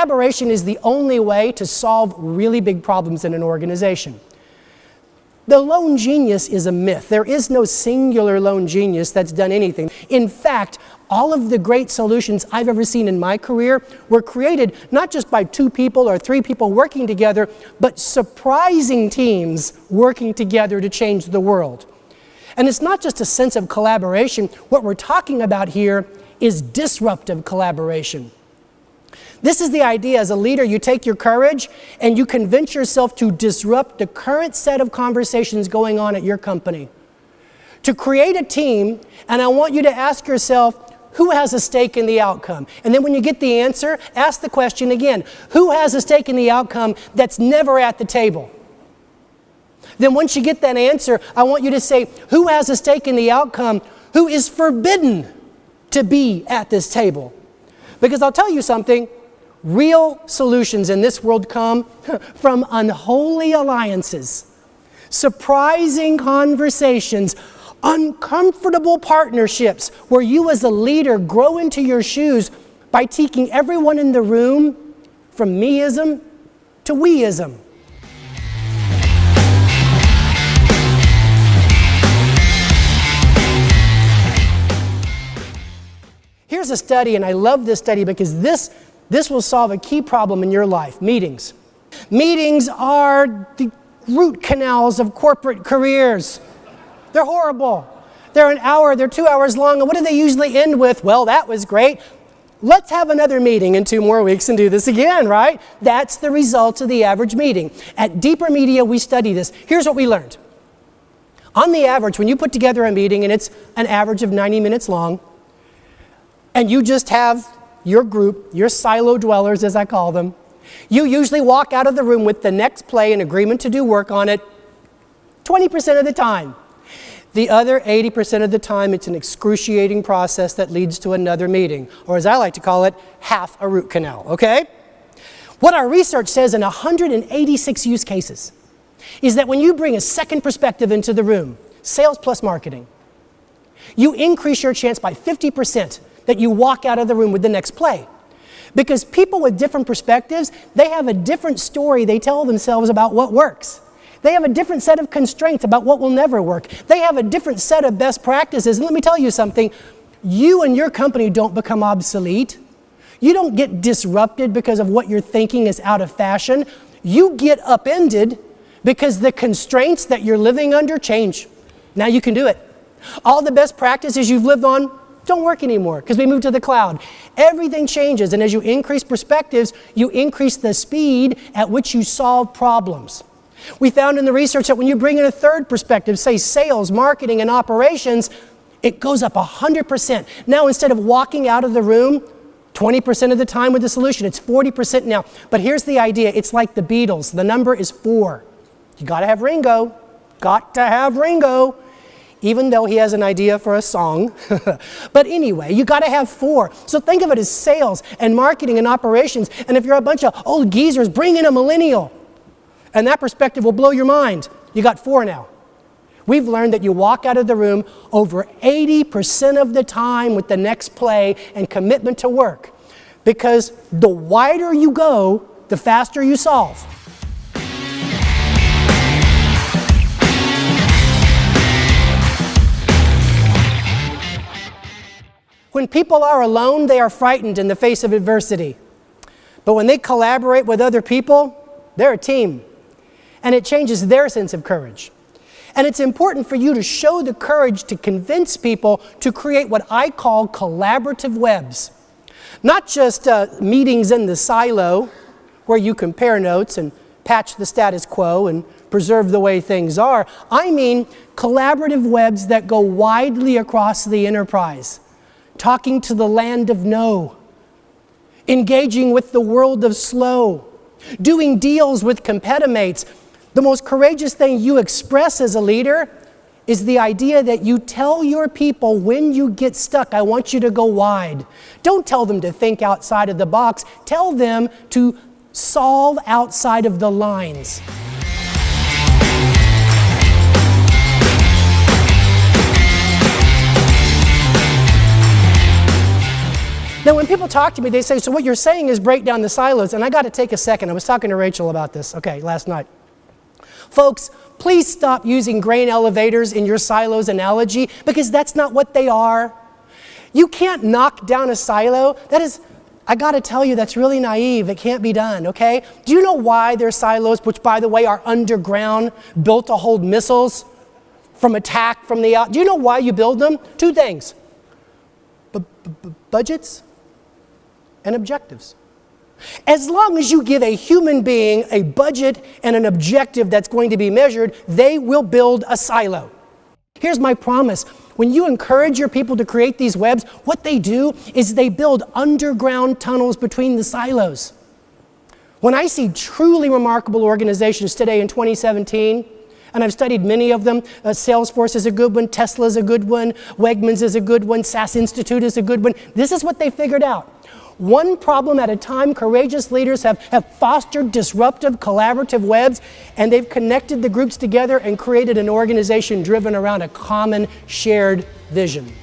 Collaboration is the only way to solve really big problems in an organization. The lone genius is a myth. There is no singular lone genius that's done anything. In fact, all of the great solutions I've ever seen in my career were created not just by 2 people or 3 people working together, but surprising teams working together to change the world. And it's not just a sense of collaboration. What we're talking about here is disruptive collaboration. This is the idea, as a leader, you take your courage and you convince yourself to disrupt the current set of conversations going on at your company. To create a team, and I want you to ask yourself, who has a stake in the outcome? And then when you get the answer, ask the question again, who has a stake in the outcome that's never at the table? Then once you get that answer, I want you to say, who has a stake in the outcome who is forbidden to be at this table? Because I'll tell you something, real solutions in this world come from unholy alliances, surprising conversations, uncomfortable partnerships where you as a leader grow into your shoes by taking everyone in the room from meism to weism. Here's a study, and I love this study because this will solve a key problem in your life, meetings. Meetings are the root canals of corporate careers. They're horrible. They're an hour, they're 2 hours long, and what do they usually end with? Well, that was great. Let's have another meeting in 2 more weeks and do this again, right? That's the result of the average meeting. At Deeper Media, we study this. Here's what we learned. On the average, when you put together a meeting, and it's an average of 90 minutes long, and you just have your group, your silo dwellers as I call them, you usually walk out of the room with the next play and agreement to do work on it 20% of the time. The other 80% of the time, it's an excruciating process that leads to another meeting, or as I like to call it, half a root canal, okay? What our research says in 186 use cases is that when you bring a second perspective into the room, sales plus marketing, you increase your chance by 50% that you walk out of the room with the next play. Because people with different perspectives, they have a different story they tell themselves about what works. They have a different set of constraints about what will never work. They have a different set of best practices. And let me tell you something, you and your company don't become obsolete. You don't get disrupted because of what you're thinking is out of fashion. You get upended because the constraints that you're living under change. Now you can do it. All the best practices you've lived on don't work anymore because we moved to the cloud. Everything changes, and as you increase perspectives, you increase the speed at which you solve problems. We found in the research that when you bring in a third perspective, say sales, marketing, and operations, it goes up 100%. Now, instead of walking out of the room 20% of the time with the solution, it's 40% now. But here's the idea. It's like the Beatles. The number is 4. You got to have Ringo. Got to have Ringo. Even though he has an idea for a song. But anyway, you got to have 4. So think of it as sales and marketing and operations. And if you're a bunch of old geezers, bring in a millennial. And that perspective will blow your mind. You got 4 now. We've learned that you walk out of the room over 80% of the time with the next play and commitment to work. Because the wider you go, the faster you solve. When people are alone, they are frightened in the face of adversity. But when they collaborate with other people, they're a team. And it changes their sense of courage. And it's important for you to show the courage to convince people to create what I call collaborative webs. Not just meetings in the silo where you compare notes and patch the status quo and preserve the way things are. I mean collaborative webs that go widely across the enterprise. Talking to the land of no, engaging with the world of slow, doing deals with competimates. The most courageous thing you express as a leader is the idea that you tell your people when you get stuck, I want you to go wide. Don't tell them to think outside of the box. Tell them to solve outside of the lines. Now, when people talk to me, they say, so what you're saying is break down the silos. And I got to take a second. I was talking to Rachel about this, last night. Folks, please stop using grain elevators in your silos analogy, because that's not what they are. You can't knock down a silo. That is, I got to tell you, that's really naive. It can't be done, okay? Do you know why there's silos, which, by the way, are underground, built to hold missiles from attack from the out? Do you know why you build them? Two things. Budgets and objectives. As long as you give a human being a budget and an objective that's going to be measured, they will build a silo. Here's my promise. When you encourage your people to create these webs, what they do is they build underground tunnels between the silos. When I see truly remarkable organizations today in 2017, and I've studied many of them, Salesforce is a good one, Tesla is a good one, Wegmans is a good one, SAS Institute is a good one. This is what they figured out. One problem at a time, courageous leaders have fostered disruptive, collaborative webs, and they've connected the groups together and created an organization driven around a common shared vision.